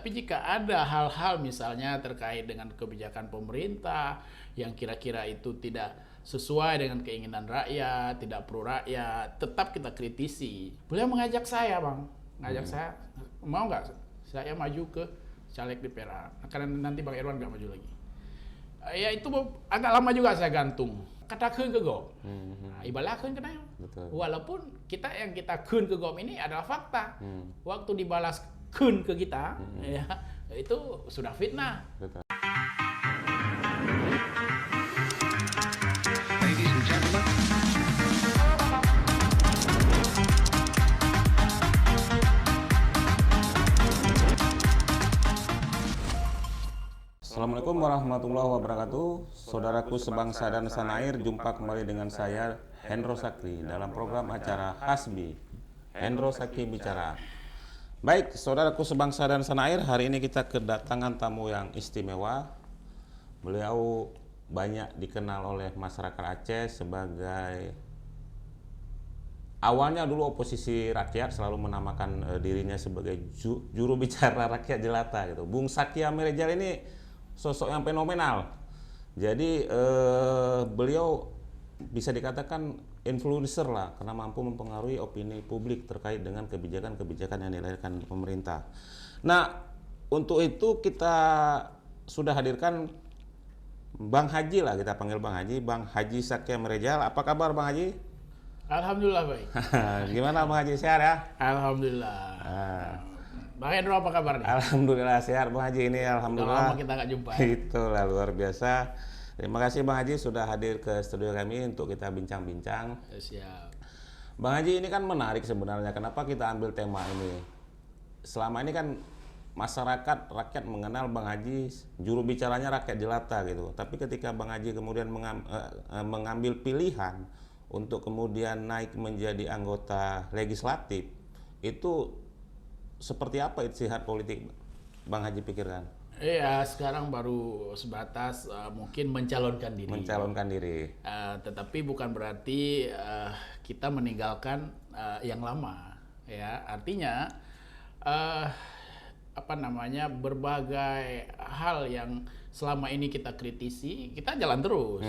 Tapi jika ada hal-hal misalnya terkait dengan kebijakan pemerintah yang kira-kira itu tidak sesuai dengan keinginan rakyat, tidak pro rakyat, tetap kita kritisi. Beliau mengajak saya, Bang. Ngajak saya, mau nggak saya maju ke caleg di Perak? Karena nanti Bang Irwan nggak maju lagi. Ya itu agak lama juga saya gantung. Kata keun ke GOM. Ibalah keun kena. Walaupun kita yang kita keun ke GOM ini adalah fakta. Waktu dibalas keun ke kita, ya itu sudah fitnah. Betul. Assalamualaikum warahmatullahi wabarakatuh. Saudaraku sebangsa dan setanah, jumpa kembali dengan saya Hendro Sakti dalam program acara Hasbi Hendro Sakti Bicara. Baik, saudaraku sebangsa dan setanah, hari ini kita kedatangan tamu yang istimewa. Beliau banyak dikenal oleh masyarakat Aceh sebagai awalnya dulu oposisi rakyat, selalu menamakan dirinya sebagai juru bicara rakyat jelata gitu. Bung Sakia Merejal ini sosok yang fenomenal. Jadi beliau bisa dikatakan influencer lah, karena mampu mempengaruhi opini publik terkait dengan kebijakan-kebijakan yang dilahirkan pemerintah. Nah, untuk itu kita sudah hadirkan Bang Haji lah, kita panggil Bang Haji, Bang Haji Sakia Merejal. Apa kabar Bang Haji? Alhamdulillah baik. Gimana Bang Haji, sehat ya? Alhamdulillah. Bang Hendro apa kabar nih? Alhamdulillah sehat Bang Haji ini, alhamdulillah. Lama kita nggak jumpa. Itulah luar biasa. Terima kasih Bang Haji sudah hadir ke studio kami untuk kita bincang-bincang. Siap. Bang Haji, ini kan menarik sebenarnya. Kenapa kita ambil tema ini? Selama ini kan masyarakat rakyat mengenal Bang Haji juru bicaranya rakyat jelata gitu. Tapi ketika Bang Haji kemudian mengambil pilihan untuk kemudian naik menjadi anggota legislatif, itu seperti apa istihad politik Bang Haji pikirkan? Iya, sekarang baru sebatas mungkin mencalonkan diri. Mencalonkan diri. Tetapi bukan berarti kita meninggalkan yang lama. Ya, artinya berbagai hal yang selama ini kita kritisi, kita jalan terus.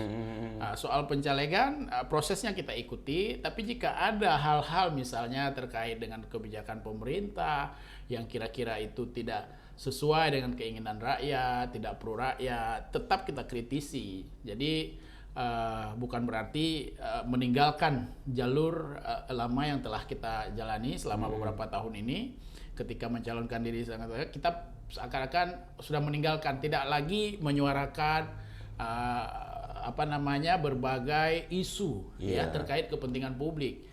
Soal pencalegan, prosesnya kita ikuti, tapi jika ada hal-hal misalnya terkait dengan kebijakan pemerintah yang kira-kira itu tidak sesuai dengan keinginan rakyat, tidak pro rakyat, tetap kita kritisi. Jadi bukan berarti meninggalkan jalur lama yang telah kita jalani selama beberapa tahun ini. Ketika mencalonkan diri, kita seakan-akan sudah meninggalkan, tidak lagi menyuarakan berbagai isu ya terkait kepentingan publik,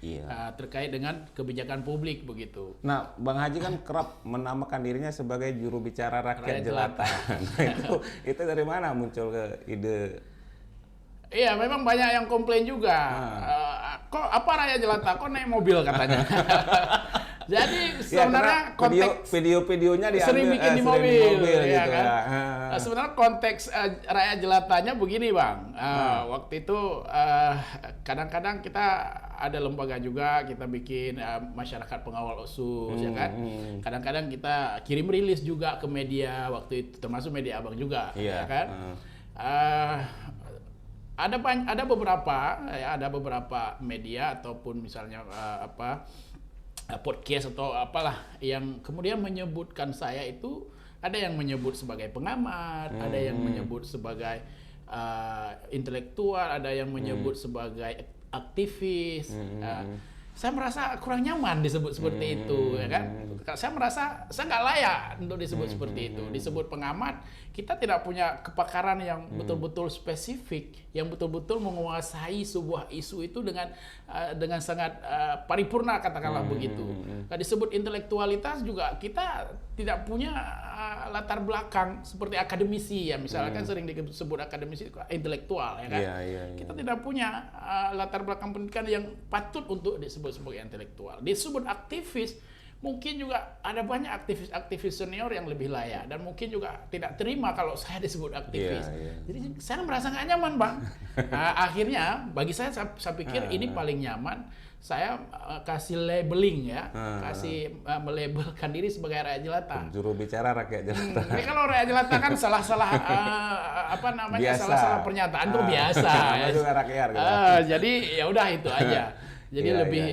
terkait dengan kebijakan publik begitu. Nah, Bang Haji kan kerap menamakan dirinya sebagai juru bicara rakyat jelata. Nah, itu dari mana muncul ke ide? Iya, memang banyak yang komplain juga. Kok apa rakyat jelata? Kok naik mobil katanya? Jadi sebenarnya konteks video-videonya sering bikin di mobil ya gitu kan. Sebenarnya konteks rakyat jelatanya begini Bang. Waktu itu kadang-kadang kita ada lembaga juga, kita bikin masyarakat pengawal OSUS ya kan. Kadang-kadang kita kirim rilis juga ke media waktu itu, termasuk media Abang juga ya kan. Ada beberapa media ataupun misalnya podcast atau apalah yang kemudian menyebutkan saya itu, ada yang menyebut sebagai pengamat, ada yang menyebut sebagai intelektual, ada yang menyebut sebagai aktivis. Saya merasa kurang nyaman disebut seperti itu, ya kan? Saya merasa saya nggak layak untuk disebut seperti itu. Disebut pengamat, kita tidak punya kepakaran yang betul-betul spesifik, yang betul-betul menguasai sebuah isu itu dengan sangat paripurna, katakanlah begitu. Nah, disebut intelektualitas juga kita tidak punya latar belakang seperti akademisi ya, misalkan sering disebut akademisi intelektual, ya kan? Kita tidak punya latar belakang pendidikan yang patut untuk disebut sebagai intelektual. Disebut aktivis, mungkin juga ada banyak aktivis-aktivis senior yang lebih layak dan mungkin juga tidak terima kalau saya disebut aktivis. Jadi saya merasa nggak nyaman, Bang. Akhirnya bagi saya pikir ini paling nyaman. Saya kasih labeling ya, kasih melabelkan diri sebagai rakyat jelata. Juru bicara rakyat jelata. Ini kalau rakyat jelata kan salah-salah apa namanya, salah-salah pernyataan tuh biasa. Ya. Juga rakyat. Jadi ya udah itu aja. Jadi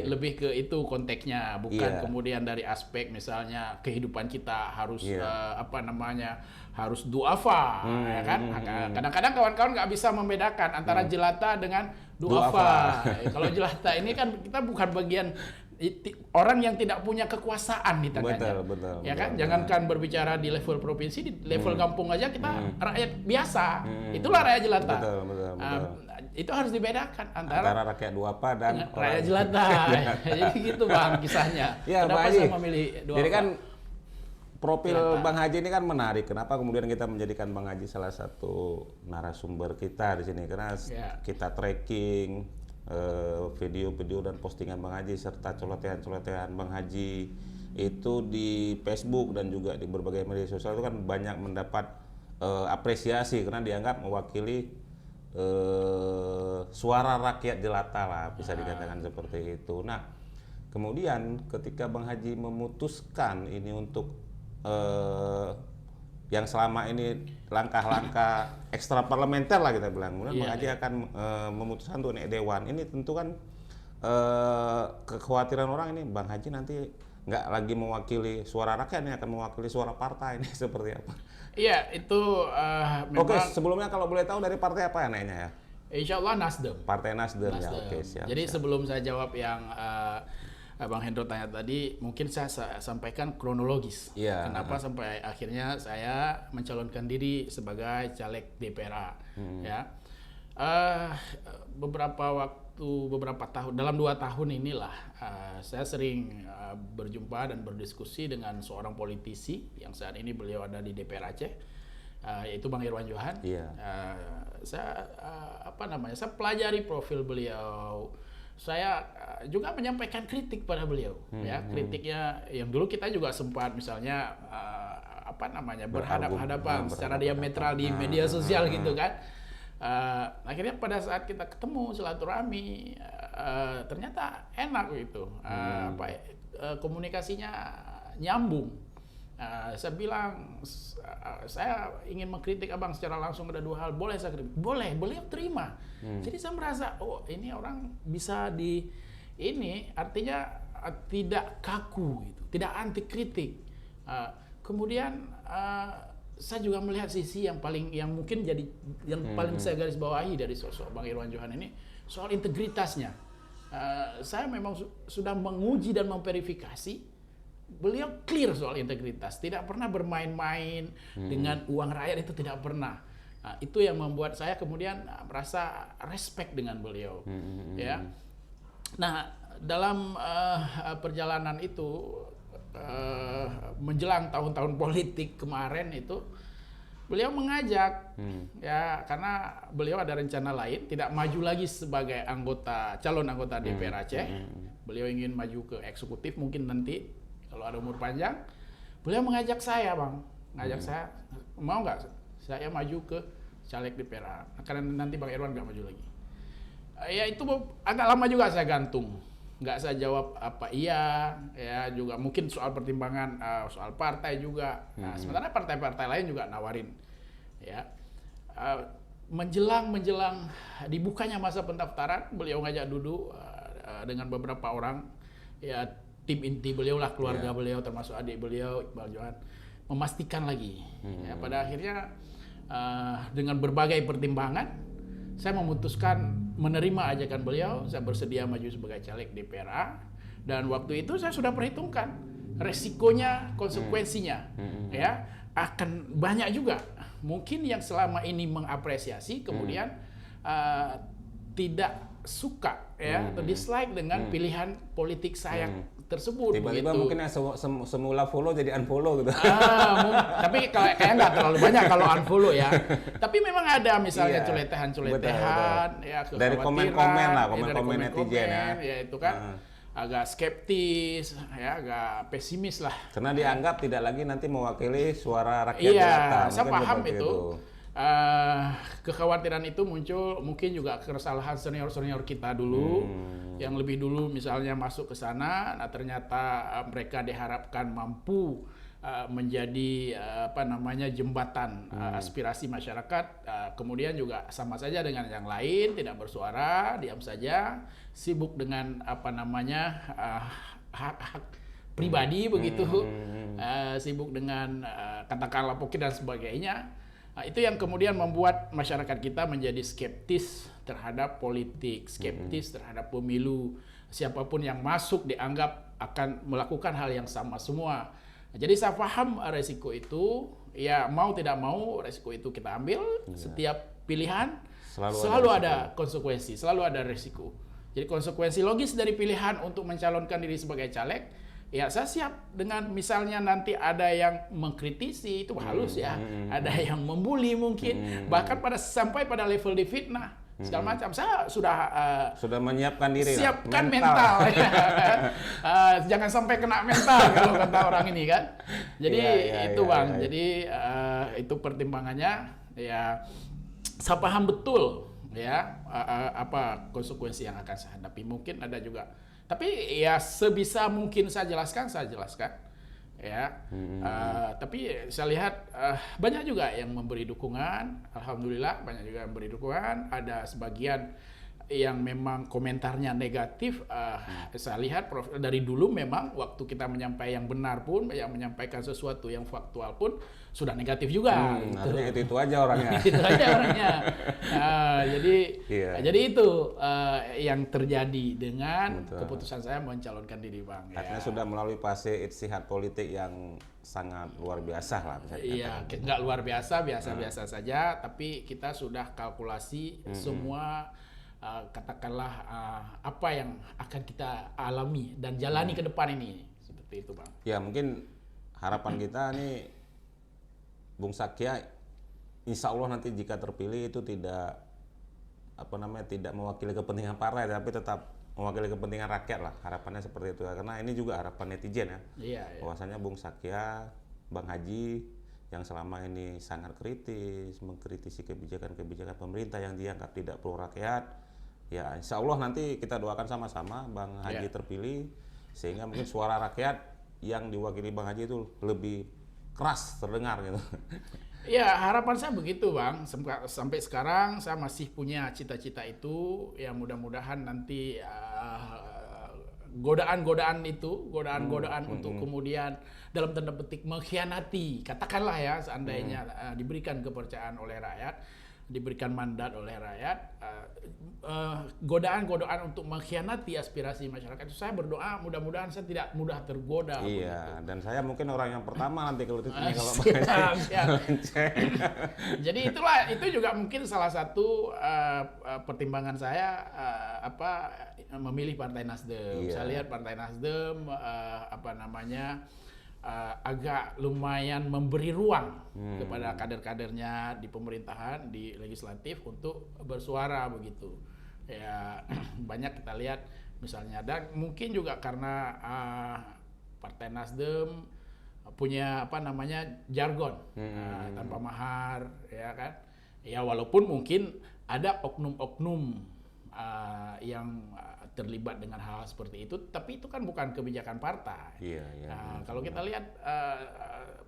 lebih ke itu konteksnya, bukan kemudian dari aspek misalnya kehidupan kita harus apa namanya, harus duafa, ya kan? Kadang-kadang kawan-kawan nggak bisa membedakan antara jelata dengan duafa. Kalau jelata ini kan kita bukan bagian orang yang tidak punya kekuasaan di tangannya. Betul, ya kan? Jangankan berbicara di level provinsi, di level kampung aja kita rakyat biasa. Itulah rakyat jelata. Betul. Itu harus dibedakan antara rakyat duafa dan rakyat jelata. Jadi gitu, Bang, kisahnya. Ya, kenapa saya memilih duafa? Jadi kan profil Bang Haji ini kan menarik. Kenapa kemudian kita menjadikan Bang Haji salah satu narasumber kita di sini? Karena kita tracking video-video dan postingan Bang Haji serta coletehan-coletehan Bang Haji itu di Facebook dan juga di berbagai media sosial itu kan banyak mendapat apresiasi karena dianggap mewakili suara rakyat jelata lah, bisa dikatakan seperti itu. Nah, kemudian ketika Bang Haji memutuskan ini untuk yang selama ini langkah-langkah ekstra parlementer lah kita bilang, kemudian Bang Haji akan memutuskan untuk naik dewan. Ini tentu kan kekhawatiran orang ini Bang Haji nanti nggak lagi mewakili suara rakyat, ini akan mewakili suara partai, ini seperti apa? Iya, itu memang... Oke, sebelumnya kalau boleh tahu dari partai apa ya naiknya ya? Insya Allah Nasdem. Partai Nasdem. Ya, oke, siap. Jadi sebelum saya jawab yang Bang Hendro tanya tadi, mungkin saya sampaikan kronologis. Kenapa sampai akhirnya saya mencalonkan diri sebagai caleg DPRA. Ya, beberapa tahun, dalam 2 tahun inilah saya sering berjumpa dan berdiskusi dengan seorang politisi yang saat ini beliau ada di DPR Aceh, yaitu Bang Irwan Johan. Saya saya pelajari profil beliau. Saya juga menyampaikan kritik pada beliau, ya, kritiknya yang dulu kita juga sempat misalnya berhadapan secara diametral di media sosial gitu kan. Akhirnya pada saat kita ketemu silaturahmi, ternyata enak gitu, komunikasinya nyambung. Saya bilang saya ingin mengkritik abang secara langsung, ada 2 hal, boleh saya kritik? Boleh, beliau terima. Jadi saya merasa ini orang bisa ini artinya tidak kaku gitu, tidak anti kritik. Kemudian saya juga melihat sisi yang mungkin jadi yang paling saya garis bawahi dari sosok Bang Irwan Johan ini, soal integritasnya. Saya memang sudah menguji dan memverifikasi beliau clear soal integritas, tidak pernah bermain-main dengan uang rakyat, itu tidak pernah. Itu yang membuat saya kemudian merasa respect dengan beliau. Ya. Nah, dalam perjalanan itu menjelang tahun-tahun politik kemarin itu beliau mengajak ya, karena beliau ada rencana lain, tidak maju lagi sebagai calon anggota DPR Aceh. Beliau ingin maju ke eksekutif mungkin nanti kalau ada umur panjang. Beliau mengajak saya, Bang, saya, mau nggak saya maju ke caleg DPR, karena nanti Bang Irwan nggak maju lagi. Ya itu agak lama juga saya gantung, nggak saya jawab apa iya, ya juga mungkin soal pertimbangan soal partai juga. Nah, sementara partai-partai lain juga nawarin, ya. Menjelang dibukanya masa pendaftaran, beliau ngajak duduk dengan beberapa orang, ya tim inti beliau lah, keluarga beliau termasuk adik beliau Iqbal Johan, memastikan lagi. Ya, pada akhirnya dengan berbagai pertimbangan saya memutuskan menerima ajakan beliau. Saya bersedia maju sebagai caleg DPRA, dan waktu itu saya sudah perhitungkan resikonya, konsekuensinya. Ya, akan banyak juga mungkin yang selama ini mengapresiasi kemudian tidak suka ya, atau dislike dengan pilihan politik saya tersebut. Tiba-tiba mungkin yang semula follow jadi unfollow gitu. Tapi kayak nggak terlalu banyak kalau unfollow ya. Tapi memang ada misalnya coletehan ya, dari komen-komen lah, komen-komen netizen ya. Ya itu kan. agak skeptis, ya, agak pesimis lah. Karena dianggap tidak lagi nanti mewakili suara rakyat Iya, jelata. saya Mungkin paham seperti itu. Kekhawatiran itu muncul mungkin juga kesalahan senior-senior kita dulu, yang lebih dulu misalnya masuk ke sana, nah ternyata mereka diharapkan mampu menjadi jembatan aspirasi masyarakat, kemudian juga sama saja dengan yang lain, tidak bersuara, diam saja, sibuk dengan hak-hak pribadi begitu, sibuk dengan katakanlah pokin dan sebagainya. Nah, itu yang kemudian membuat masyarakat kita menjadi skeptis terhadap politik, skeptis terhadap pemilu. Siapapun yang masuk dianggap akan melakukan hal yang sama semua. Nah, jadi saya paham resiko itu, ya mau tidak mau resiko itu kita ambil. Setiap pilihan selalu ada konsekuensi, selalu ada resiko. Jadi konsekuensi logis dari pilihan untuk mencalonkan diri sebagai caleg, ya saya siap dengan misalnya nanti ada yang mengkritisi, itu halus ya, ada yang membuli mungkin, bahkan sampai pada level difitnah segala macam. Saya sudah menyiapkan diri, siapkan mental. Ya, kan? Jangan sampai kena mental kalau kata orang ini kan. Jadi itu Bang. Jadi itu pertimbangannya. Ya, saya paham betul ya apa konsekuensi yang akan saya hadapi. Mungkin ada juga. Tapi ya sebisa mungkin saya jelaskan ya. Tapi saya lihat banyak juga yang memberi dukungan. Alhamdulillah banyak juga yang memberi dukungan. Ada sebagian yang memang komentarnya negatif. Saya lihat dari dulu memang waktu kita menyampaikan yang benar pun, yang menyampaikan sesuatu yang faktual pun sudah negatif juga. Artinya itu aja orangnya. Itu aja orangnya. Jadi itu yang terjadi dengan keputusan saya mencalonkan diri Bang. Artinya sudah melalui fase ijtihad politik yang sangat luar biasa lah. Iya, nggak luar biasa, biasa-biasa saja. Tapi kita sudah kalkulasi semua. Katakanlah apa yang akan kita alami dan jalani ke depan ini, seperti itu Bang. Ya mungkin harapan kita nih Bung Sakya, insya Allah nanti jika terpilih itu tidak tidak mewakili kepentingan partai, tapi tetap mewakili kepentingan rakyat lah, harapannya seperti itu. Karena ini juga harapan netizen ya. Iya. Bahwasanya Bung Sakya, Bang Haji yang selama ini sangat kritis, mengkritisi kebijakan-kebijakan pemerintah yang dianggap tidak pro rakyat. Ya, insya Allah nanti kita doakan sama-sama Bang Haji terpilih, sehingga mungkin suara rakyat yang diwakili Bang Haji itu lebih keras terdengar gitu. Ya, harapan saya begitu Bang. Sampai sekarang saya masih punya cita-cita itu. Ya mudah-mudahan nanti godaan-godaan untuk kemudian dalam tanda petik mengkhianati, katakanlah ya, seandainya diberikan kepercayaan oleh rakyat, diberikan mandat oleh rakyat, godaan-godaan untuk mengkhianati aspirasi masyarakat itu, saya berdoa mudah-mudahan saya tidak mudah tergoda. Iya, begitu. Dan saya mungkin orang yang pertama nanti kalau Jadi itu juga mungkin salah satu pertimbangan saya memilih Partai Nasdem. Saya lihat Partai Nasdem agak lumayan memberi ruang kepada kader-kadernya di pemerintahan, di legislatif untuk bersuara begitu. Ya banyak kita lihat misalnya, dan mungkin juga karena Partai Nasdem punya jargon tanpa mahar, ya kan. Ya walaupun mungkin ada oknum-oknum yang terlibat dengan hal seperti itu, tapi itu kan bukan kebijakan partai. Kalau kita lihat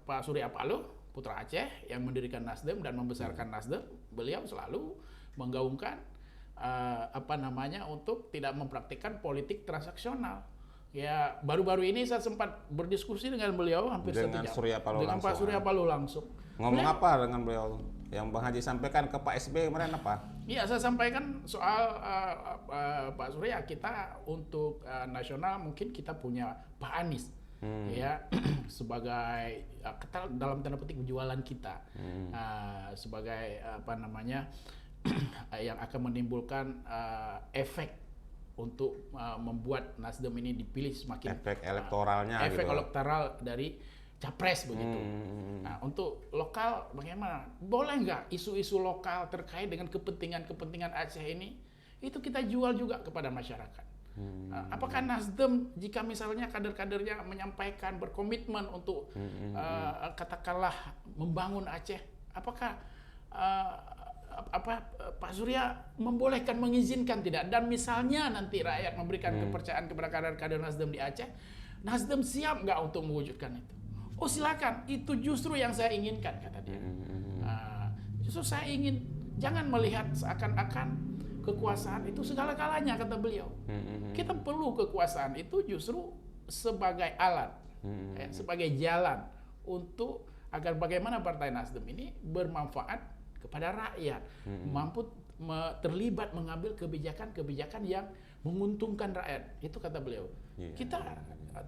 Pak Surya Paloh, putra Aceh yang mendirikan Nasdem dan membesarkan Nasdem, beliau selalu menggaungkan untuk tidak mempraktikkan politik transaksional. Ya baru-baru ini saya sempat berdiskusi dengan beliau hampir 1 jam dengan Pak Surya Paloh langsung. Ngomong apa dengan beliau? Yang Bang Haji sampaikan ke Pak SBY kemarin apa? Iya, saya sampaikan soal Pak Surya, kita untuk nasional mungkin kita punya Pak Anies, ya sebagai dalam tanda petik jualan kita, sebagai yang akan menimbulkan efek untuk membuat Nasdem ini dipilih semakin efek elektoralnya, efek elektoral dari capres begitu. Nah, untuk lokal bagaimana? Boleh nggak isu-isu lokal terkait dengan kepentingan Aceh ini itu kita jual juga kepada masyarakat? Apakah Nasdem jika misalnya kader-kadernya menyampaikan berkomitmen untuk katakanlah membangun Aceh, apakah Pak Surya membolehkan, mengizinkan tidak? Dan misalnya nanti rakyat memberikan kepercayaan kepada kader-kader Nasdem di Aceh, Nasdem siap nggak untuk mewujudkan itu? Oh silakan, itu justru yang saya inginkan, kata dia. Justru saya ingin, jangan melihat seakan-akan kekuasaan itu segala-galanya, kata beliau. Kita perlu kekuasaan itu justru sebagai alat, sebagai jalan untuk agar bagaimana Partai Nasdem ini bermanfaat kepada rakyat, mampu terlibat mengambil kebijakan-kebijakan yang menguntungkan rakyat. Itu kata beliau. Kita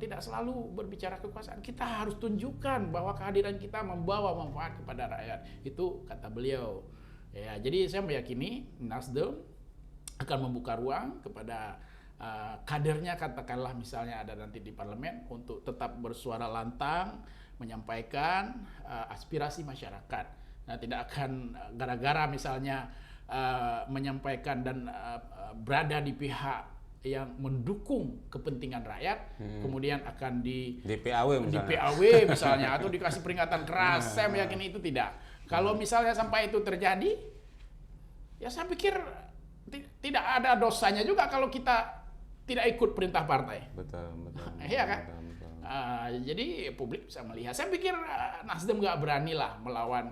tidak selalu berbicara kekuasaan, kita harus tunjukkan bahwa kehadiran kita membawa manfaat kepada rakyat. Itu kata beliau. Ya, jadi saya meyakini Nasdem akan membuka ruang kepada kadernya, katakanlah misalnya ada nanti di parlemen, untuk tetap bersuara lantang menyampaikan aspirasi masyarakat. Nah, tidak akan gara-gara misalnya menyampaikan dan berada di pihak yang mendukung kepentingan rakyat, kemudian akan di PAW misalnya. Di PAW misalnya, atau dikasih peringatan keras. Saya meyakini itu tidak. Kalau misalnya sampai itu terjadi, ya saya pikir tidak ada dosanya juga kalau kita tidak ikut perintah partai. Betul. Iya kan? Betul. Jadi publik bisa melihat. Saya pikir Nasdem nggak berani lah melawan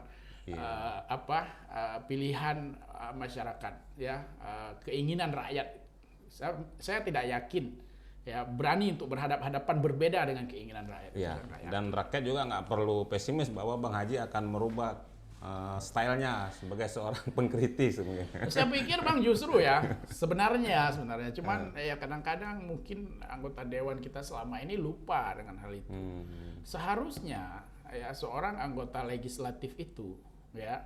pilihan masyarakat, ya, keinginan rakyat. Saya tidak yakin ya berani untuk berhadapan berbeda dengan keinginan rakyat. Ya, dan rakyat juga nggak perlu pesimis bahwa Bang Haji akan merubah stylenya sebagai seorang pengkritis. Saya pikir Bang justru ya sebenarnya cuman ya kadang-kadang mungkin anggota dewan kita selama ini lupa dengan hal itu. Seharusnya ya seorang anggota legislatif itu ya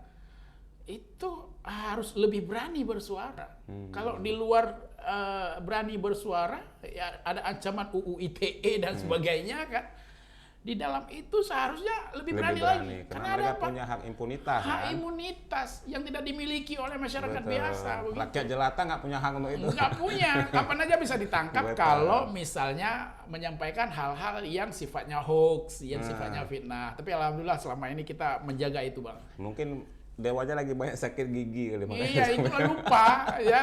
itu harus lebih berani bersuara. Kalau di luar berani bersuara ya ada ancaman UU ITE dan sebagainya kan. Di dalam itu seharusnya lebih berani lagi. Karena mereka punya hak impunitas. Hak imunitas yang tidak dimiliki oleh masyarakat biasa. Begitu. Rakyat jelata nggak punya hak untuk itu. Nggak punya. Kapan aja bisa ditangkap kalau misalnya menyampaikan hal-hal yang sifatnya hoax, yang sifatnya fitnah. Tapi alhamdulillah selama ini kita menjaga itu, Bang. Mungkin Dewanya lagi banyak sakit gigi kali makanya. Iya, itu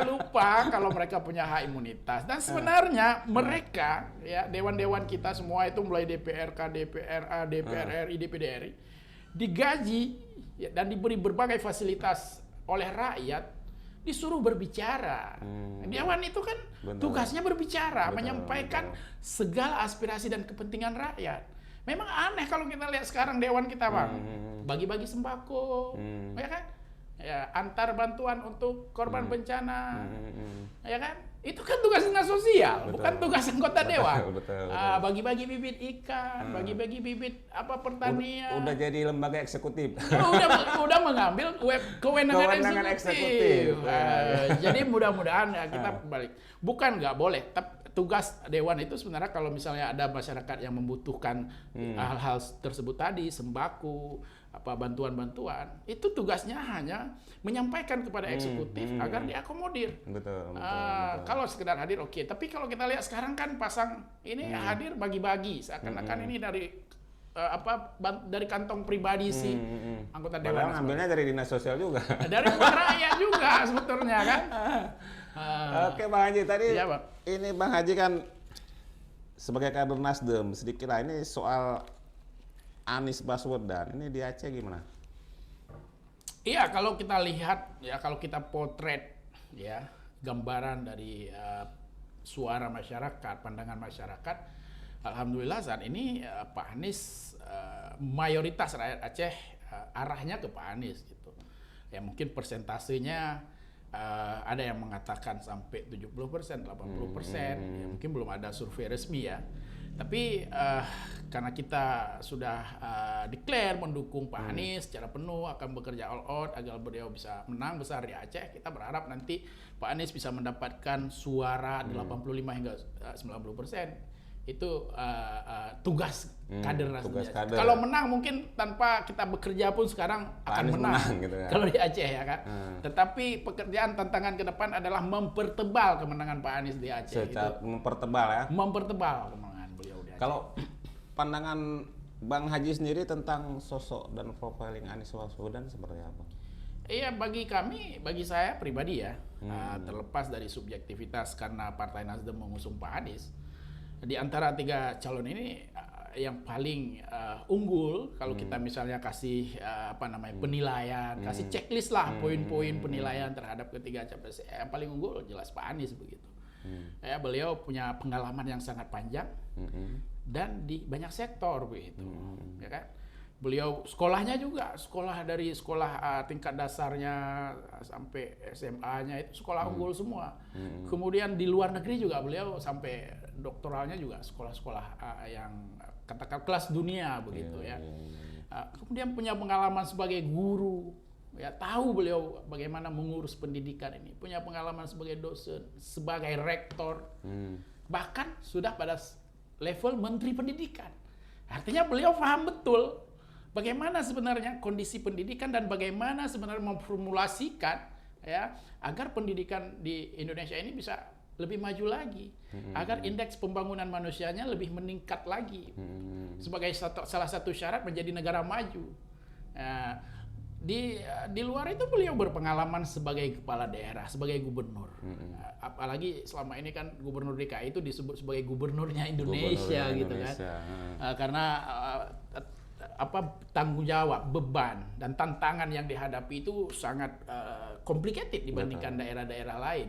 lupa kalau mereka punya hak imunitas. Dan sebenarnya mereka ya dewan-dewan kita semua itu mulai DPRK, DPRA, DPR RI, DPD RI digaji ya, dan diberi berbagai fasilitas oleh rakyat, disuruh berbicara. Dewan itu kan tugasnya berbicara, menyampaikan segala aspirasi dan kepentingan rakyat. Memang aneh kalau kita lihat sekarang dewan kita, Bang. Bagi-bagi sembako, ya kan? Ya, antar bantuan untuk korban bencana. Ya kan? Itu kan tugas dinas sosial, bukan tugas anggota dewan. Betul. Bagi-bagi bibit ikan, bagi-bagi bibit pertanian. Udah jadi lembaga eksekutif. udah mengambil kewenangan eksekutif. Jadi mudah-mudahan ya kita balik. Bukan nggak boleh, tapi tugas dewan itu sebenarnya kalau misalnya ada masyarakat yang membutuhkan hal-hal tersebut tadi, sembako, bantuan-bantuan, itu tugasnya hanya menyampaikan kepada eksekutif agar diakomodir. Betul. Kalau sekedar hadir oke. Tapi kalau kita lihat sekarang kan pasang ini hadir bagi-bagi, seakan-akan ini dari dari kantong pribadi si anggota dewan. Padahal ngambilnya dari dinas sosial juga. Dari rakyat juga sebetulnya kan. Oke Bang Haji, tadi ya, Bang. Ini Bang Haji kan sebagai kader Nasdem, sedikit lah ini soal Anies Baswedan, ini di Aceh gimana? Iya, kalau kita lihat ya, kalau kita potret ya gambaran dari suara masyarakat, pandangan masyarakat, alhamdulillah saat ini Pak Anies mayoritas rakyat Aceh arahnya ke Pak Anies gitu. Ya mungkin persentasenya ada yang mengatakan sampai 70%, 80%, ya mungkin belum ada survei resmi ya. Tapi karena kita sudah declare mendukung Pak Anies secara penuh, akan bekerja all out agar beliau bisa menang besar di Aceh, kita berharap nanti Pak Anies bisa mendapatkan suara 85 hingga 90%. itu tugas kader Nasdem. tugas kader. Kalau menang mungkin tanpa kita bekerja pun sekarang Pak akan Anies menang, gitu ya. kalau di Aceh ya kan. Tetapi pekerjaan tantangan ke depan adalah mempertebal kemenangan Pak Anies di Aceh. Secara mempertebal ya. Mempertebal kemenangan beliau di Aceh. Kalau pandangan Bang Haji sendiri tentang sosok dan profiling Anies Baswedan seperti apa? Iya, bagi saya pribadi ya, terlepas dari subjektivitas karena Partai Nasdem mengusung Pak Anies, di antara 3 calon ini yang paling unggul kalau kita misalnya kasih penilaian, kasih checklist lah poin-poin penilaian terhadap ketiga capres, yang paling unggul jelas Pak Anies begitu. Ya, beliau punya pengalaman yang sangat panjang dan di banyak sektor begitu, ya kan. Beliau sekolahnya juga dari sekolah tingkat dasarnya sampai SMA-nya itu sekolah unggul semua. Kemudian di luar negeri juga beliau sampai doktoralnya juga sekolah-sekolah yang katakan kelas dunia begitu ya. Kemudian punya pengalaman sebagai guru, ya tahu beliau bagaimana mengurus pendidikan ini. Punya pengalaman sebagai dosen, sebagai rektor, bahkan sudah pada level menteri pendidikan. Artinya beliau paham betul bagaimana sebenarnya kondisi pendidikan dan bagaimana sebenarnya memformulasikan ya agar pendidikan di Indonesia ini bisa lebih maju lagi, agar indeks pembangunan manusianya lebih meningkat lagi sebagai salah satu syarat menjadi negara maju. Di luar itu beliau berpengalaman sebagai kepala daerah, sebagai gubernur. Apalagi selama ini kan gubernur DKI itu disebut sebagai gubernurnya Indonesia, gitu kan. Karena tanggung jawab, beban dan tantangan yang dihadapi itu sangat complicated dibandingkan daerah-daerah lain.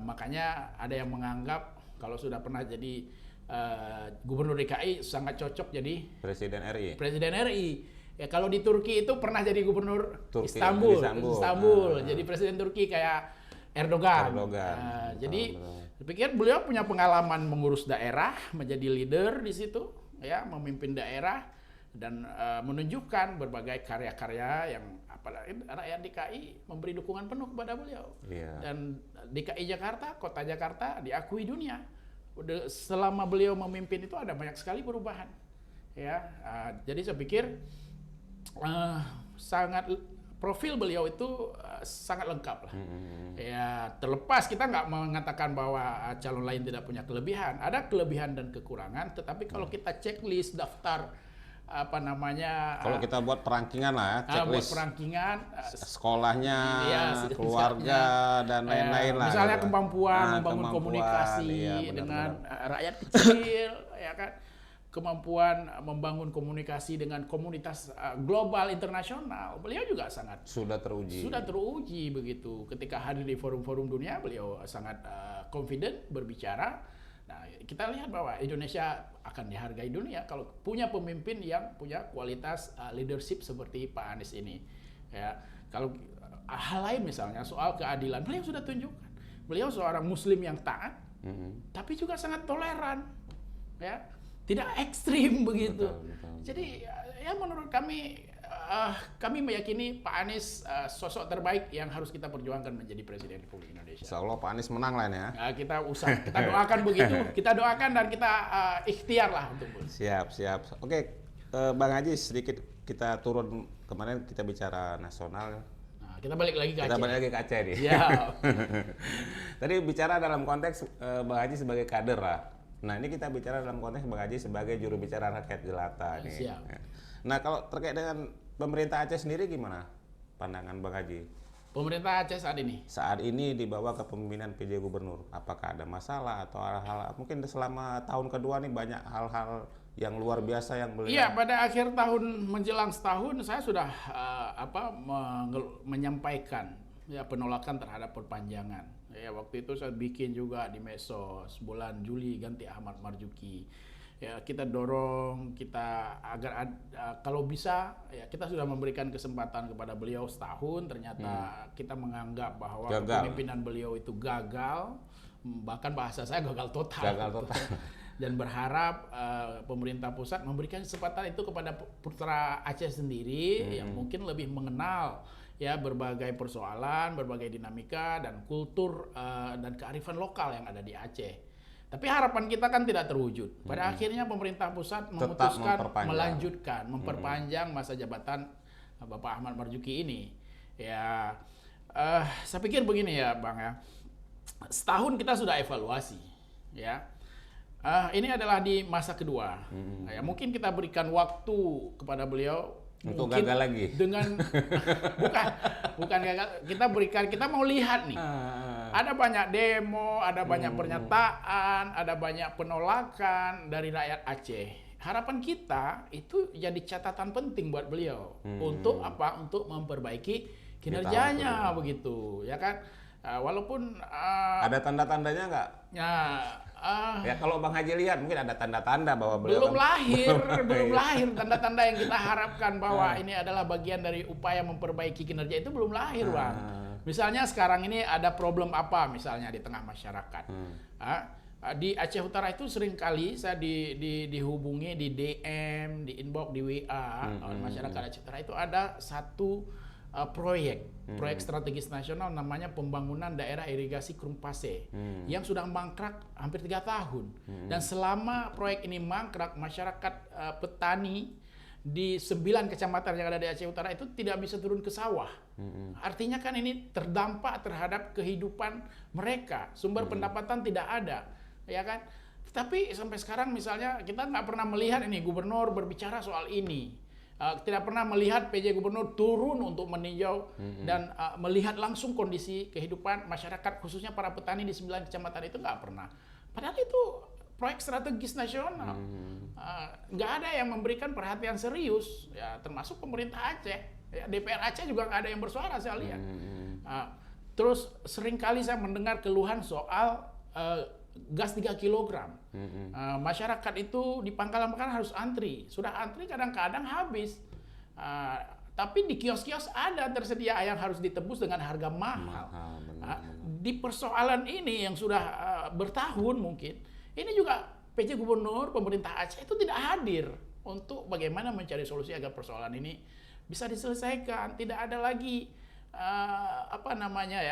Makanya ada yang menganggap kalau sudah pernah jadi gubernur DKI sangat cocok jadi Presiden RI. Presiden RI. Ya kalau di Turki itu pernah jadi gubernur Istanbul. Jadi presiden Turki kayak Erdogan. Jadi saya pikir beliau punya pengalaman mengurus daerah, menjadi leader di situ, ya, memimpin daerah dan menunjukkan berbagai karya-karya yang apalagi rakyat DKI memberi dukungan penuh kepada beliau. Dan DKI Jakarta, kota Jakarta diakui dunia. Selama beliau memimpin itu ada banyak sekali perubahan. Ya, jadi saya pikir sangat profil beliau itu sangat lengkap lah. Ya, terlepas kita nggak mengatakan bahwa calon lain tidak punya kelebihan, ada kelebihan dan kekurangan. Tetapi kalau kita checklist daftar kalau kita buat perankingan lah ya, checklist buat perankingan sekolahnya, keluarga dan lain-lain lah. Misalnya gitu. Kemampuan membangun komunikasi dengan rakyat kecil, ya kan. Kemampuan membangun komunikasi dengan komunitas global internasional, beliau juga sudah teruji begitu. Ketika hadir di forum-forum dunia, beliau sangat confident berbicara. Nah, kita lihat bahwa Indonesia akan dihargai dunia kalau punya pemimpin yang punya kualitas leadership seperti Pak Anies ini. Ya, kalau hal lain misalnya soal keadilan, beliau sudah tunjukkan. Beliau seorang Muslim yang taat, tapi juga sangat toleran, ya. Tidak ekstrim begitu. Betul. Jadi ya menurut kami meyakini Pak Anies sosok terbaik yang harus kita perjuangkan menjadi Presiden Republik Indonesia. Insya Allah Pak Anies menang lah ya. Kita doakan begitu, kita doakan dan kita ikhtiar lah untuk Siap. Oke, Bang Haji sedikit kita turun, kemarin kita bicara nasional. Nah, kita balik lagi ke Aceh nih. Ya. Tadi bicara dalam konteks Bang Haji sebagai kader lah. Nah, ini kita bicara dalam konteks Bang Haji sebagai juru bicara rakyat jelata nih. Siap. Nah, kalau terkait dengan pemerintah Aceh sendiri gimana pandangan Bang Haji? Pemerintah Aceh saat ini? Saat ini dibawa ke kepemimpinan PJ Gubernur. Apakah ada masalah atau hal-hal mungkin selama tahun kedua nih banyak hal-hal yang luar biasa yang beliau? Iya, pada akhir tahun menjelang setahun saya sudah menyampaikan ya penolakan terhadap perpanjangan. Ya, waktu itu saya bikin juga di medsos bulan Juli ganti Ahmad Marzuki. Ya, kita dorong agar kalau bisa ya kita sudah memberikan kesempatan kepada beliau setahun, ternyata kita menganggap bahwa kepemimpinan beliau itu gagal, bahkan bahasa saya gagal total. Dan berharap pemerintah pusat memberikan kesempatan itu kepada putra Aceh sendiri yang mungkin lebih mengenal ya berbagai persoalan, berbagai dinamika dan kultur dan kearifan lokal yang ada di Aceh. Tapi harapan kita kan tidak terwujud. Pada akhirnya pemerintah pusat memutuskan melanjutkan, memperpanjang masa jabatan Bapak Ahmad Marzuki ini. Ya, saya pikir begini ya, Bang ya. Setahun kita sudah evaluasi, ya. Ini adalah di masa kedua. Ya, mungkin kita berikan waktu kepada beliau untuk gagal lagi. Dengan bukan gagal. Kita mau lihat nih. Ada banyak demo, ada banyak pernyataan, ada banyak penolakan dari rakyat Aceh. Harapan kita itu jadi catatan penting buat beliau untuk apa? Untuk memperbaiki kinerjanya begitu, ya kan? Walaupun ada tanda-tandanya nggak? Ya kalau Bang Haji lihat mungkin ada tanda-tanda bahwa beliau belum lahir tanda-tanda yang kita harapkan bahwa ini adalah bagian dari upaya memperbaiki kinerja itu belum lahir, Bang. Misalnya sekarang ini ada problem apa misalnya di tengah masyarakat. Di Aceh Utara itu seringkali saya dihubungi di DM, di inbox, di WA oleh masyarakat Aceh Utara itu ada satu proyek strategis nasional namanya pembangunan daerah irigasi Krumpase yang sudah mangkrak hampir 3 tahun. Dan selama proyek ini mangkrak, masyarakat petani di 9 kecamatan yang ada di Aceh Utara itu tidak bisa turun ke sawah. Artinya kan ini terdampak terhadap kehidupan mereka, sumber pendapatan tidak ada, ya kan? Tapi sampai sekarang misalnya kita nggak pernah melihat ini gubernur berbicara soal ini. Tidak pernah melihat PJ Gubernur turun untuk meninjau dan melihat langsung kondisi kehidupan masyarakat, khususnya para petani di 9 kecamatan itu nggak pernah. Padahal itu proyek strategis nasional. Nggak ada yang memberikan perhatian serius, ya, termasuk pemerintah Aceh. Ya, DPR Aceh juga nggak ada yang bersuara, saya lihat. Terus seringkali saya mendengar keluhan soal gas 3 kg. Masyarakat itu di pangkalan harus antri. Sudah antri kadang-kadang habis. Tapi di kios-kios ada tersedia yang harus ditebus dengan harga mahal. Di persoalan ini yang sudah bertahun mungkin, ini juga PJ Gubernur, pemerintah Aceh itu tidak hadir untuk bagaimana mencari solusi agar persoalan ini bisa diselesaikan. Tidak ada lagi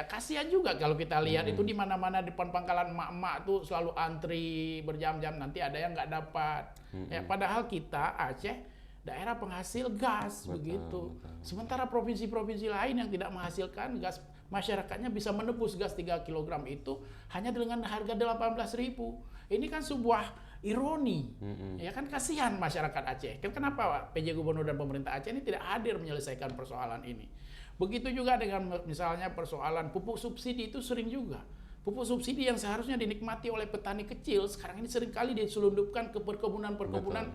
kasihan juga kalau kita lihat itu di mana-mana depan pangkalan emak-emak tuh selalu antri berjam-jam, nanti ada yang nggak dapat. Ya, padahal kita Aceh daerah penghasil gas, begitu. Sementara provinsi-provinsi lain yang tidak menghasilkan gas, masyarakatnya bisa menebus gas 3 kg itu hanya dengan harga 18.000. Ini kan sebuah ironi. Ya kan, kasihan masyarakat Aceh. Kenapa PJ Gubernur dan pemerintah Aceh ini tidak hadir menyelesaikan persoalan ini? Begitu juga dengan misalnya persoalan pupuk subsidi itu sering juga. Pupuk subsidi yang seharusnya dinikmati oleh petani kecil sekarang ini seringkali diselundupkan ke perkebunan-perkebunan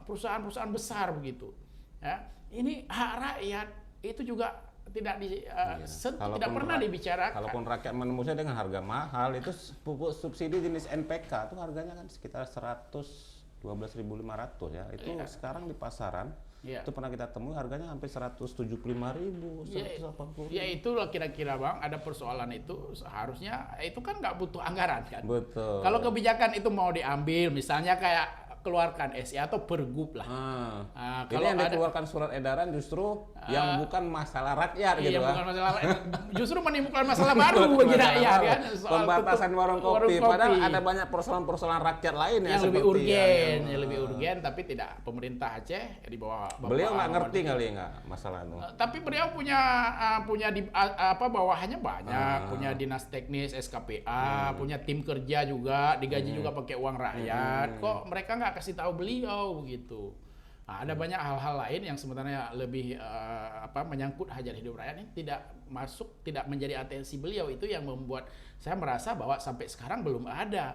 perusahaan-perusahaan besar begitu. Ya, ini hak rakyat itu juga tidak tidak pernah dibicarakan. Kalaupun rakyat menembusnya dengan harga mahal, itu pupuk subsidi jenis NPK itu harganya kan sekitar 112.500 ya. Itu sekarang di pasaran itu pernah kita temui harganya hampir 175.000, 180.000. Ya itulah kira-kira, Bang, ada persoalan itu seharusnya itu kan nggak butuh anggaran kan. Betul. Kalau kebijakan itu mau diambil, misalnya kayak keluarkan SI atau pergub lah. Kalau yang dikeluarkan surat edaran justru yang bukan masalah rakyat gitu kan. Bukan masalah, justru menimbulkan masalah baru bagi rakyat kan. Pembatasan warung kopi. Padahal ada banyak persoalan-persoalan rakyat lain yang lebih urgen, lebih urgen, tapi tidak. Pemerintah Aceh di bawah beliau nggak ngerti kali nggak masalah itu. Tapi beliau punya bawahannya banyak, punya dinas teknis, SKPA, punya tim kerja juga, digaji juga pakai uang rakyat. Kok mereka nggak kasih tahu beliau begitu? Ada banyak hal-hal lain yang sebenarnya lebih menyangkut hajat hidup rakyat ini tidak menjadi atensi beliau. Itu yang membuat saya merasa bahwa sampai sekarang belum ada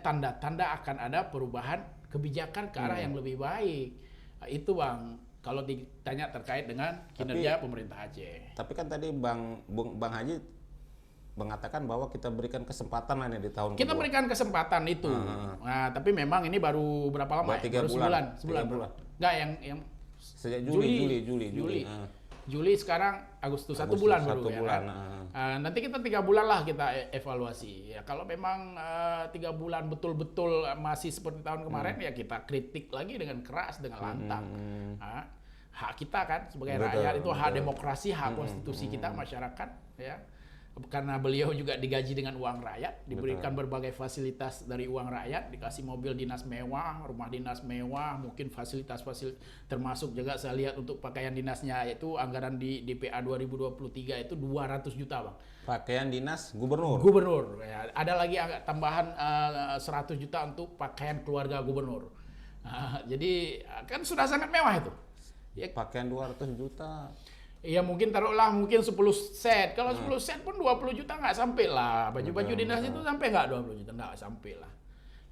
tanda-tanda akan ada perubahan kebijakan ke arah yang lebih baik. Itu, Bang, kalau ditanya terkait dengan kinerja pemerintah Aceh. Tapi kan tadi Bang Haji mengatakan bahwa kita berikan kesempatan lah di tahun kita kedua. Berikan kesempatan itu. Nah, tapi memang ini baru berapa lama? Baru sebulan. Enggak, yang sejak Juli. Juli sekarang Agustus 1 bulan baru. 1 bulan. Nanti kita 3 bulan lah kita evaluasi. Ya, kalau memang 3 bulan betul-betul masih seperti tahun kemarin, ya kita kritik lagi dengan keras, dengan lantang. Hak kita kan sebagai rakyat itu hak demokrasi, hak konstitusi kita masyarakat, ya. karena beliau juga digaji dengan uang rakyat, diberikan berbagai fasilitas dari uang rakyat, dikasih mobil dinas mewah, rumah dinas mewah, mungkin fasilitas-fasilitas termasuk juga saya lihat untuk pakaian dinasnya itu anggaran di DPA 2023 itu 200 juta Bang. Pakaian dinas gubernur. Gubernur, ya. Ada lagi tambahan 100 juta untuk pakaian keluarga gubernur. Jadi kan sudah sangat mewah itu. Ya, Pakaian 200 juta. ya mungkin taruhlah mungkin 10 set. Kalau 10 set pun 20 juta nggak sampai lah. Baju-baju dinas itu sampai nggak 20 juta, nggak sampai lah.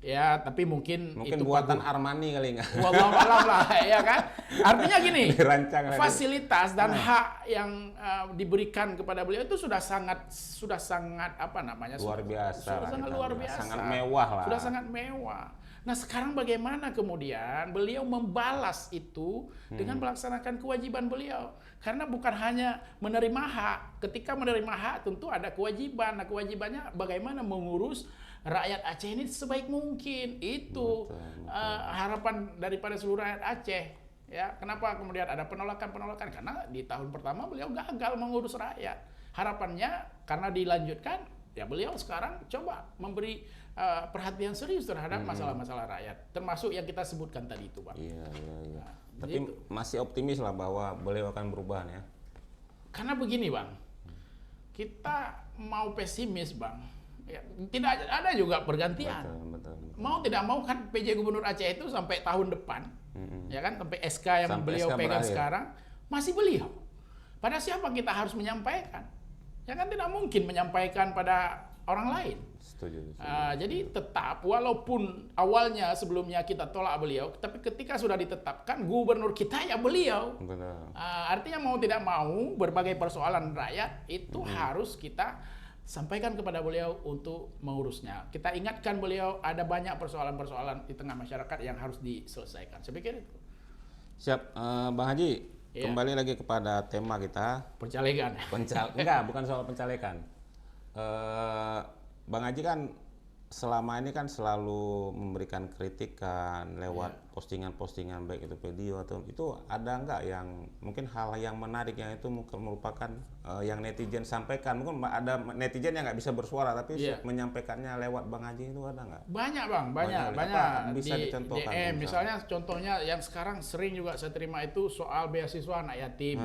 Ya, tapi mungkin itu buatan Armani kali nggak? Wallahu alam lah, ya kan? Artinya gini, Dirancang fasilitas dan hak yang diberikan kepada beliau itu sudah sangat apa namanya? Luar biasa. Sudah sangat luar biasa. Sangat mewah lah. Sudah sangat mewah. Nah, sekarang bagaimana kemudian beliau membalas itu dengan melaksanakan kewajiban beliau? Karena bukan hanya menerima hak. Ketika menerima hak tentu ada kewajiban. Nah, kewajibannya bagaimana mengurus rakyat Aceh ini sebaik mungkin. Itu harapan daripada seluruh rakyat Aceh. Ya, kenapa kemudian ada penolakan? Karena di tahun pertama beliau gagal mengurus rakyat. Harapannya karena dilanjutkan, ya beliau sekarang coba memberi perhatian serius terhadap masalah-masalah rakyat, termasuk yang kita sebutkan tadi itu, Bang. Iya. Tapi masih optimis lah bahwa beliau akan berubah ya. Karena begini, Bang, kita mau pesimis, Bang. Ya, tidak ada juga pergantian. Betul. Mau tidak mau kan PJ Gubernur Aceh itu sampai tahun depan, ya kan, sampai SK yang Sampai beliau SK pegang berakhir. sekarang masih beliau. Pada siapa kita harus menyampaikan? Ya kan tidak mungkin menyampaikan pada orang lain. Setuju. Jadi tetap walaupun awalnya sebelumnya kita tolak beliau, tapi ketika sudah ditetapkan gubernur kita ya beliau. Betul. Artinya mau tidak mau berbagai persoalan rakyat itu harus kita sampaikan kepada beliau untuk mengurusnya. Kita ingatkan beliau ada banyak persoalan-persoalan di tengah masyarakat yang harus diselesaikan. Saya pikir itu. Siap, Bang Haji. Iya. Kembali lagi kepada tema kita. Pencalekan. Enggak, bukan soal pencalekan. Bang Haji kan selama ini kan selalu memberikan kritikan lewat postingan-postingan baik itu video atau itu ada nggak yang mungkin hal yang menarik yang itu merupakan yang netizen sampaikan, mungkin ada netizen yang nggak bisa bersuara tapi menyampaikannya lewat Bang Haji itu ada nggak? Banyak Bang, banyak. Bisa dicontohkan? DM, misalnya contohnya yang sekarang sering juga saya terima itu soal beasiswa anak yatim.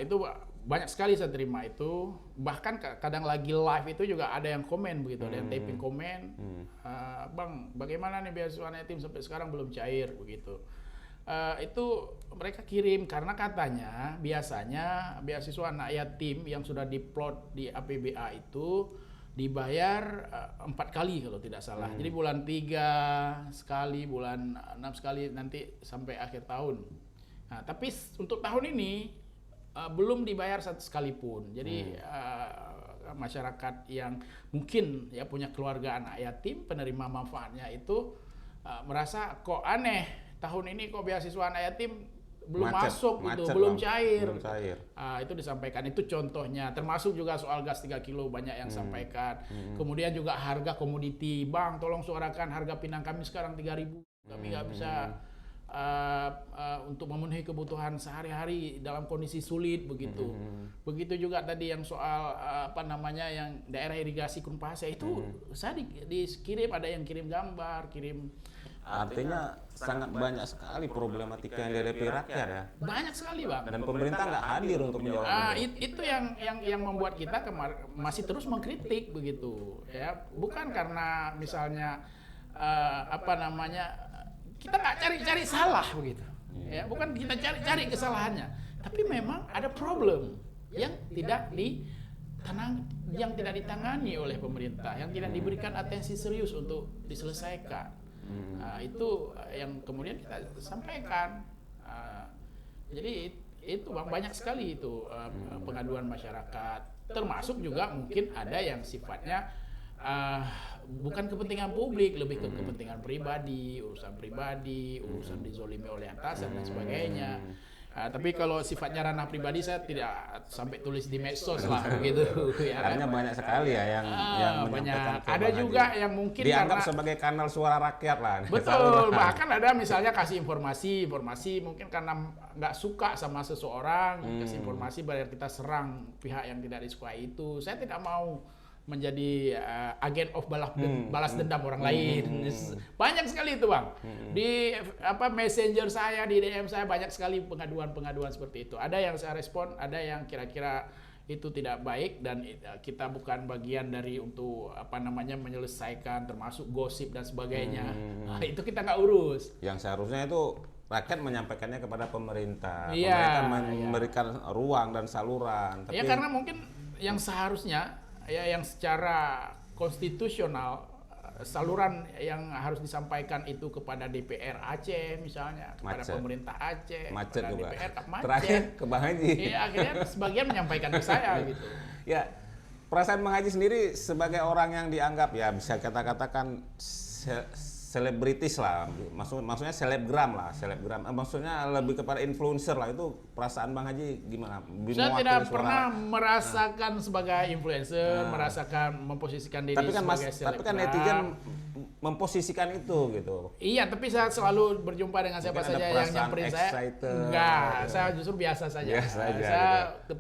Itu banyak sekali saya terima itu, bahkan kadang lagi live itu juga ada yang komen begitu, ada yang typing komen, Bang bagaimana nih beasiswa anak yatim sampai sekarang belum cair begitu. Itu mereka kirim karena katanya biasanya beasiswa anak yatim yang sudah diplot di APBA itu dibayar 4 kali kalau tidak salah. Jadi bulan 3 sekali, bulan 6 sekali, nanti sampai akhir tahun. Nah, tapi untuk tahun ini belum dibayar satu sekalipun. Jadi masyarakat yang mungkin ya punya keluarga anak yatim, penerima manfaatnya itu merasa kok aneh tahun ini kok beasiswa anak yatim belum masuk gitu, belum cair. Itu disampaikan, itu contohnya. Termasuk juga soal gas 3 kilo banyak yang sampaikan. Kemudian juga harga komoditi, Bang tolong suarakan harga pinang kami sekarang 3.000. Kami nggak bisa untuk memenuhi kebutuhan sehari-hari dalam kondisi sulit begitu. Begitu juga tadi yang soal yang daerah irigasi Kunpasya itu saya dikirim, ada yang kirim gambar, kirim. Artinya sangat banyak sekali problematika yang dihadapi rakyat ya. Banyak sekali Bang. Dan pemerintah nggak hadir untuk menjawab. Itu yang membuat kita masih terus mengkritik begitu ya. Bukan karena misalnya kita nggak cari salah begitu, ya bukan kita cari kesalahannya, tapi memang ada problem yang tidak ditangani oleh pemerintah, yang tidak diberikan atensi serius untuk diselesaikan. Itu yang kemudian kita sampaikan. Jadi itu Bang, banyak sekali itu pengaduan masyarakat, termasuk juga mungkin ada yang sifatnya bukan kepentingan publik, lebih ke kepentingan pribadi, urusan dizolimi oleh atasan dan sebagainya. Tapi kalau sifatnya ranah pribadi saya tidak sampai tulis di medsos lah begitu ya kan. Artinya banyak sekali ya yang menyampaikan banyak. ke Ada Bang juga Haji. yang mungkin dianggap karena sebagai kanal suara rakyat lah. betul, bahkan ada misalnya kasih informasi mungkin karena nggak suka sama seseorang, kasih informasi biar kita serang pihak yang tidak disukai itu. Saya tidak mau menjadi agen of balas dendam orang lain. Banyak sekali itu, Bang. Di messenger saya, di DM saya banyak sekali pengaduan-pengaduan seperti itu. Ada yang saya respon, ada yang kira-kira itu tidak baik dan kita bukan bagian dari untuk menyelesaikan termasuk gosip dan sebagainya. Nah, itu kita nggak urus. Yang seharusnya itu rakyat menyampaikannya kepada pemerintah. Iya, pemerintah memberikan ruang dan saluran. Ya karena mungkin yang seharusnya yang secara konstitusional saluran yang harus disampaikan itu kepada DPR Aceh misalnya, kepada pemerintah Aceh, macet kepada juga. DPR macet. Terakhir ke Bang Haji. Iya, akhirnya sebagian menyampaikan ke saya gitu. Ya, perasaan Bang Haji sendiri sebagai orang yang dianggap ya bisa kita katakan selebritis lah, maksudnya selebgram. Maksudnya lebih kepada influencer lah. Itu perasaan Bang Haji gimana? Saya tidak pernah merasakan sebagai influencer, merasakan memposisikan diri sebagai selebgram. Tapi kan netizen memposisikan itu gitu. Iya, tapi saya selalu berjumpa dengan siapa saja yang nyamperin saya. Enggak, saya justru biasa saja. Saya gitu.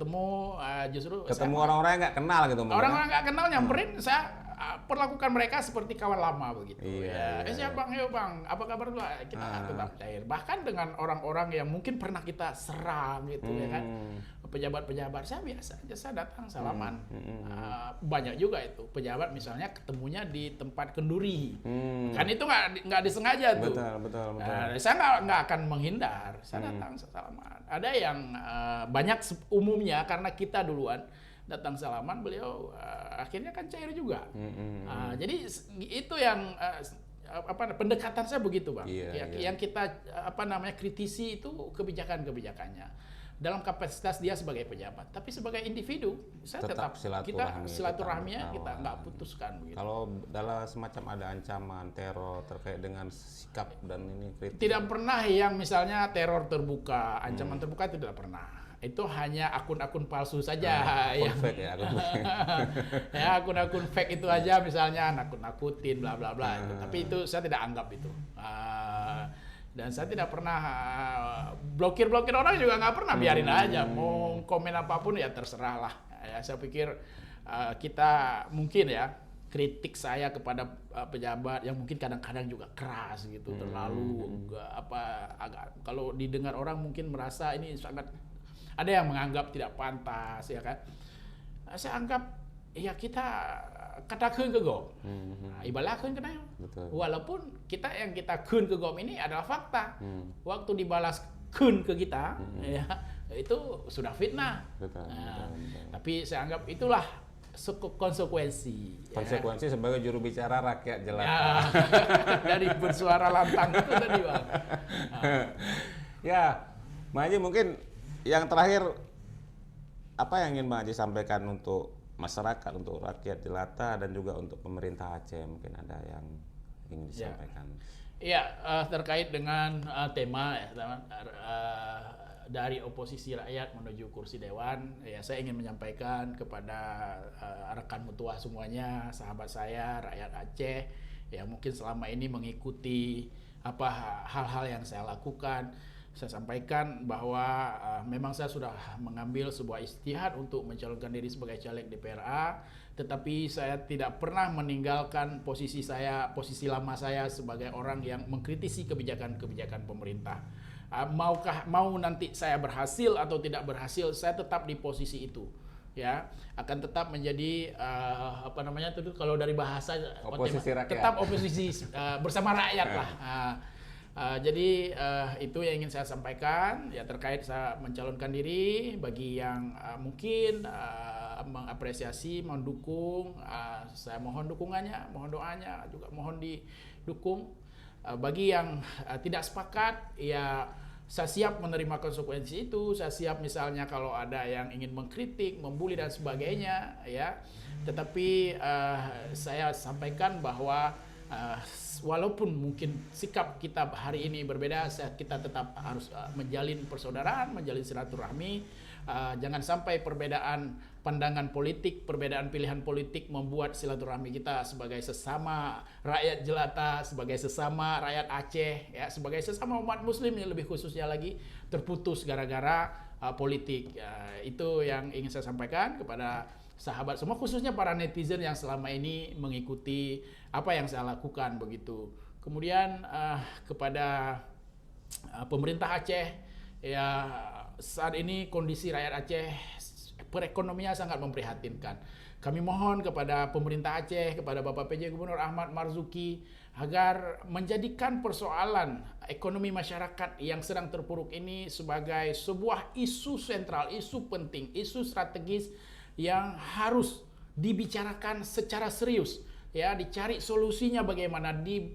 ketemu orang-orang yang nggak kenal gitu. Orang-orang nggak kenal nyamperin, saya perlakukan mereka seperti kawan lama begitu. Iya. Siap Bang, yuk Bang, apa kabar lu? Kita tetap cair. Bahkan dengan orang-orang yang mungkin pernah kita serang gitu ya kan. Pejabat-pejabat saya biasa aja, saya datang salaman. Banyak juga itu pejabat misalnya ketemunya di tempat kenduri. Kan itu nggak disengaja tuh. Betul. Saya nggak akan menghindar. Saya datang salaman. Ada yang banyak umumnya karena kita duluan datang salaman, beliau akhirnya kan cair juga. Jadi itu yang pendekatan saya begitu, Bang. Yang kita kritisi itu kebijakan-kebijakannya dalam kapasitas dia sebagai pejabat, tapi sebagai individu saya tetap silaturahminya kita nggak putuskan begitu. Kalau dalam semacam ada ancaman teror terkait dengan sikap dan ini kritik, tidak pernah yang misalnya teror terbuka, ancaman terbuka itu tidak pernah. Itu hanya akun-akun palsu saja, fake ya, akun-akun fake itu aja, misalnya nakut-nakutin bla bla bla. Tapi itu saya tidak anggap itu. Dan saya tidak pernah blokir orang juga nggak pernah, biarin aja mau komen apapun ya terserah lah. Ya, saya pikir kita mungkin ya kritik saya kepada pejabat yang mungkin kadang-kadang juga keras gitu, terlalu agak kalau didengar orang mungkin merasa ini sangat. Ada yang menganggap tidak pantas, ya kan? Saya anggap, ya kita katakan ke gom. Ibaratkan kena. Walaupun kita kun ke gom ini adalah fakta. Waktu dibalas kun ke kita, ya itu sudah fitnah. Betul. Tapi saya anggap itulah konsekuensi. Konsekuensi sebagai juru bicara rakyat jelata. Dari bersuara lantang itu tadi, Bang. Ya, Bang Haji mungkin yang terakhir, apa yang ingin Bang Haji sampaikan untuk masyarakat, untuk rakyat jelata dan juga untuk pemerintah Aceh, mungkin ada yang ingin disampaikan? Iya, terkait dengan tema dari oposisi rakyat menuju kursi dewan, ya saya ingin menyampaikan kepada rekan mutua semuanya, sahabat saya, rakyat Aceh, yang mungkin selama ini mengikuti hal-hal yang saya lakukan. Saya sampaikan bahwa memang saya sudah mengambil sebuah ijtihad untuk mencalonkan diri sebagai caleg DPRA, tetapi saya tidak pernah meninggalkan posisi lama saya sebagai orang yang mengkritisi kebijakan-kebijakan pemerintah. Mau nanti saya berhasil atau tidak berhasil, saya tetap di posisi itu. Ya, akan tetap menjadi kalau dari bahasa oposisi rakyat. Tetap oposisi bersama rakyat lah. Jadi itu yang ingin saya sampaikan ya terkait saya mencalonkan diri. Bagi yang mungkin mengapresiasi, mendukung, saya mohon dukungannya, mohon doanya, juga mohon didukung. Bagi yang tidak sepakat, ya saya siap menerima konsekuensi itu. Saya siap misalnya kalau ada yang ingin mengkritik, membuli dan sebagainya, ya. Tetapi saya sampaikan bahwa Walaupun mungkin sikap kita hari ini berbeda, kita tetap harus menjalin persaudaraan, menjalin silaturahmi. Jangan sampai perbedaan pandangan politik, perbedaan pilihan politik membuat silaturahmi kita sebagai sesama rakyat jelata, sebagai sesama rakyat Aceh, ya, sebagai sesama umat Muslim yang lebih khususnya lagi terputus gara-gara politik. Itu yang ingin saya sampaikan kepada sahabat semua, khususnya para netizen yang selama ini mengikuti apa yang saya lakukan begitu. Kemudian kepada pemerintah Aceh, ya saat ini kondisi rakyat Aceh perekonomian sangat memprihatinkan. Kami mohon kepada pemerintah Aceh, kepada Bapak PJ Gubernur Ahmad Marzuki agar menjadikan persoalan ekonomi masyarakat yang sedang terpuruk ini sebagai sebuah isu sentral, isu penting, isu strategis yang harus dibicarakan secara serius. Ya, dicari solusinya bagaimana,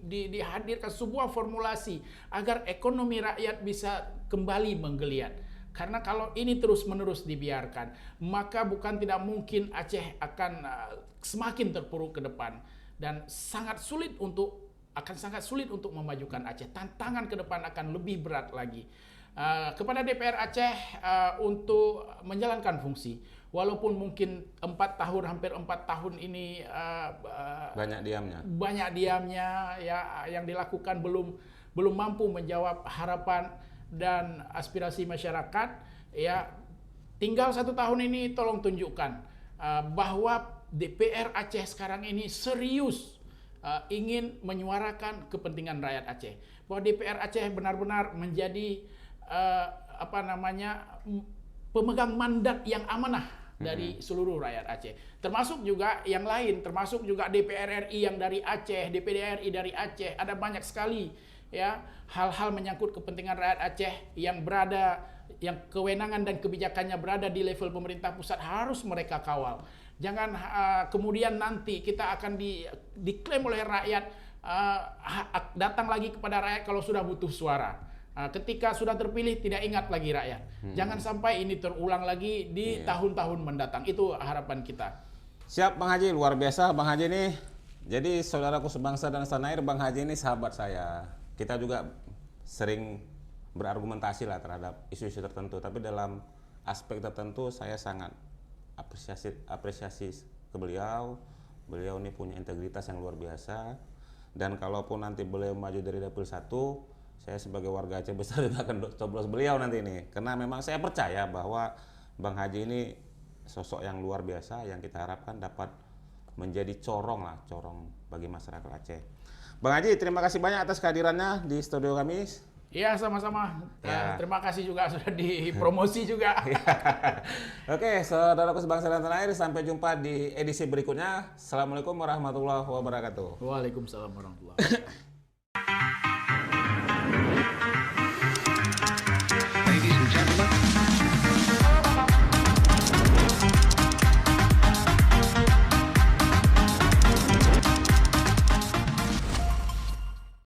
dihadirkan sebuah formulasi agar ekonomi rakyat bisa kembali menggeliat. Karena kalau ini terus-menerus dibiarkan, maka bukan tidak mungkin Aceh akan semakin terpuruk ke depan dan sangat sulit untuk memajukan Aceh. Tantangan ke depan akan lebih berat lagi. Kepada DPR Aceh untuk menjalankan fungsi, walaupun mungkin hampir 4 tahun ini banyak diamnya, ya, yang dilakukan belum mampu menjawab harapan dan aspirasi masyarakat, ya, tinggal 1 tahun ini tolong tunjukkan bahwa DPR Aceh sekarang ini serius ingin menyuarakan kepentingan rakyat Aceh, bahwa DPR Aceh benar-benar menjadi pemegang mandat yang amanah dari seluruh rakyat Aceh, termasuk juga yang lain, termasuk juga DPR RI yang dari Aceh, DPD RI dari Aceh. Ada banyak sekali, ya, hal-hal menyangkut kepentingan rakyat Aceh yang kewenangan dan kebijakannya berada di level pemerintah pusat, harus mereka kawal. Jangan kemudian nanti kita akan diklaim oleh rakyat, datang lagi kepada rakyat kalau sudah butuh suara. Ketika sudah terpilih tidak ingat lagi rakyat. Jangan sampai ini terulang lagi di tahun-tahun mendatang. Itu harapan kita. Siap Bang Haji, luar biasa Bang Haji ini. Jadi saudaraku sebangsa dan setanah air, Bang Haji ini sahabat saya. Kita juga sering berargumentasi lah terhadap isu-isu tertentu, tapi dalam aspek tertentu saya sangat apresiasi ke beliau. Beliau ini punya integritas yang luar biasa, dan kalaupun nanti beliau maju dari dapil 1, saya sebagai warga Aceh besar juga akan coblos beliau nanti ini, karena memang saya percaya bahwa Bang Haji ini sosok yang luar biasa yang kita harapkan dapat menjadi corong bagi masyarakat Aceh. Bang Haji, terima kasih banyak atas kehadirannya di studio kami. Iya, sama-sama. Ya. Terima kasih juga sudah dipromosi juga. Oke, saudaraku sebangsa dan tanah air, sampai jumpa di edisi berikutnya. Assalamualaikum warahmatullahi wabarakatuh. Waalaikumsalam warahmatullahi wabarakatuh.